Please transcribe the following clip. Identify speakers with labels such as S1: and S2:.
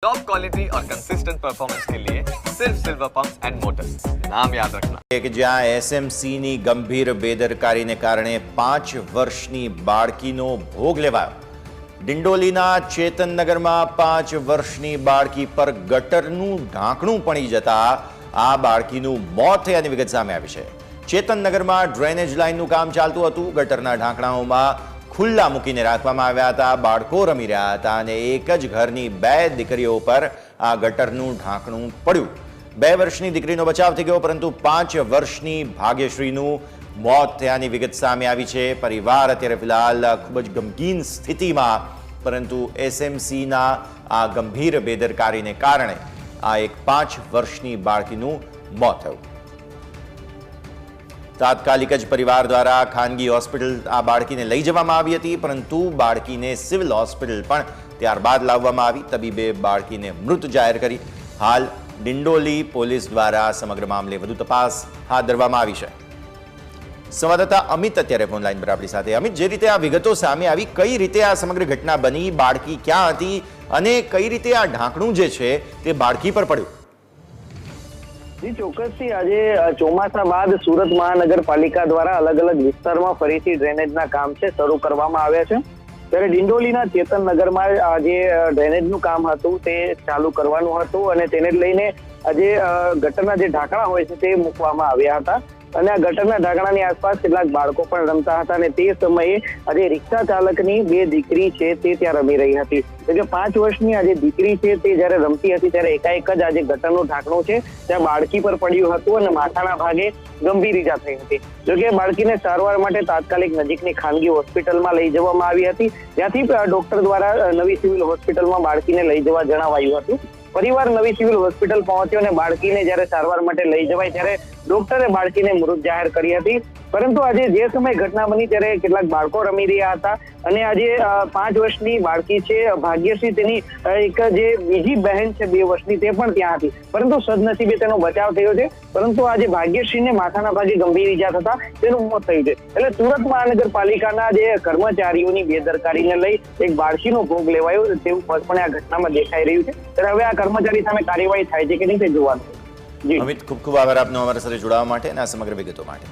S1: Top quality और consistent performance के लिए सिर्फ सिल्वर पंप्स एंड मोटर्स, नाम याद रखना।
S2: કે જ્યાં એસએમસીની ગંભીર બેદરકારીને કારણે 5 વર્ષની બાળકીનો ભોગ લેવાયો। ડિંડોલીના ચેતનનગરમાં 5 વર્ષની બાળકી પર ગટરનું ઢાંકણું પડી જતા આ બાળકીનું મોત થયાની વિગત સામે આવી છે। ચેતનનગરમાં ડ્રેનેજ લાઇનનું કામ ચાલતું હતું। ગટરના ઢાંકણાઓમાં ખુલ્લા મૂકીને રાખવામાં આવ્યા હતા। બાળકો રમી રહ્યા હતા અને એક જ ઘરની 2 દીકરીઓ પર આ ગટરનું ઢાંકણું પડ્યું। 2 વર્ષની દીકરીનો બચાવ થઈ ગયો, પરંતુ 5 વર્ષની ભાગ્યશ્રીનું મોત થયાની વિગત સામે આવી છે। પરિવાર અત્યારે ફિલહાલ ખૂબ જ ગમગીન સ્થિતિમાં, પરંતુ એસએમસીના આ ગંભીર બેદરકારીને કારણે આ એક 5 વર્ષની બાળકીનું મોત થયું। તાત્કાલિક જ પરિવાર દ્વારા ખાનગી હોસ્પિટલ આ બાળકીને લઈ જવામાં આવી હતી, પરંતુ બાળકીને સિવિલ હોસ્પિટલ પણ ત્યારબાદ લાવવામાં આવી। તબીબે બાળકીને મૃત જાહેર કરી। હાલ ડિંડોલી પોલીસ દ્વારા સમગ્ર મામલે વધુ તપાસ હાથ ધરવામાં આવી છે। સંવાદદાતા અમિત અત્યારે ફોન લાઈન પર આપણી સાથે। અમિત, જે રીતે આ વિગતો સામે આવી, કઈ રીતે આ સમગ્ર ઘટના બની, બાળકી ક્યાં હતી અને કઈ રીતે આ ઢાંકણું જે છે તે બાળકી પર પડ્યું?
S3: જી ચોક્કસથી આજે ચોમાસા બાદ સુરત મહાનગરપાલિકા દ્વારા અલગ અલગ વિસ્તારમાં ફરીથી ડ્રેનેજના કામ છે શરૂ કરવામાં આવ્યા છે। ત્યારે ડિંડોલીના ચેતનનગરમાં જે ડ્રેનેજનું કામ હતું તે ચાલુ કરવાનું હતું અને તેને લઈને આજે ગટરના જે ઢાંકણા હોય છે તે મૂકવામાં આવ્યા હતા અને આ ગટરના ઢાંકણાની આસપાસ કેટલાક બાળકો પણ રમતા હતા અને તે સમયે આજે રિક્ષા ચાલકની 2 દીકરી છે તે ત્યાં રમી રહી હતી। એટલે 5 વર્ષની આજે દીકરી છે તે જ્યારે રમતી હતી ત્યારે એકાએક જ આજે ગટરનું ઢાંકણું છે ત્યાં બાળકી પર પડ્યું હતું અને માથાના ભાગે ગંભીર ઈજા થઈ હતી। જોકે બાળકીને સારવાર માટે તાત્કાલિક નજીકની ખાનગી હોસ્પિટલમાં લઈ જવામાં આવી હતી, ત્યાંથી ડોક્ટર દ્વારા નવી સિવિલ હોસ્પિટલમાં બાળકીને લઈ જવા જણાવાયું હતું। પરિવાર નવી સિવિલ હોસ્પિટલ પહોંચ્યો અને બાળકીને જ્યારે સારવાર માટે લઈ જવાય ત્યારે ડોક્ટરે બાળકીને મૃત જાહેર કરી હતી। પરંતુ આજે જે સમયે ઘટના બની ત્યારે કેટલાક બાળકો રમી રહ્યા હતા અને આજે 5 વર્ષની બાળકી છે ભાગ્યશ્રી, તેની એક જે બીજી બહેન છે 2 વર્ષની, તે પણ ત્યાં હતી, પરંતુ સદનસીબે તેનો બચાવ થયો છે। પરંતુ આજે ભાગ્યશ્રીને માથાના ભાગે ગંભીર ઈજા થતા તેનું મોત થયું છે। એટલે સુરત મહાનગરપાલિકાના જે કર્મચારીઓની બેદરકારીને લઈ એક બાળકીનો ભોગ લેવાયો તેવું સ્પષ્ટપણે આ ઘટનામાં દેખાઈ રહ્યું છે। ત્યારે હવે આ કર્મચારી સામે કાર્યવાહી થાય છે કે નહીં તે જોવાનું।
S2: અમિત, ખૂબ ખૂબ આભાર આપનો અમારા સાથે જોડાવા માટે અને આ સમગ્ર વિગતો માટે।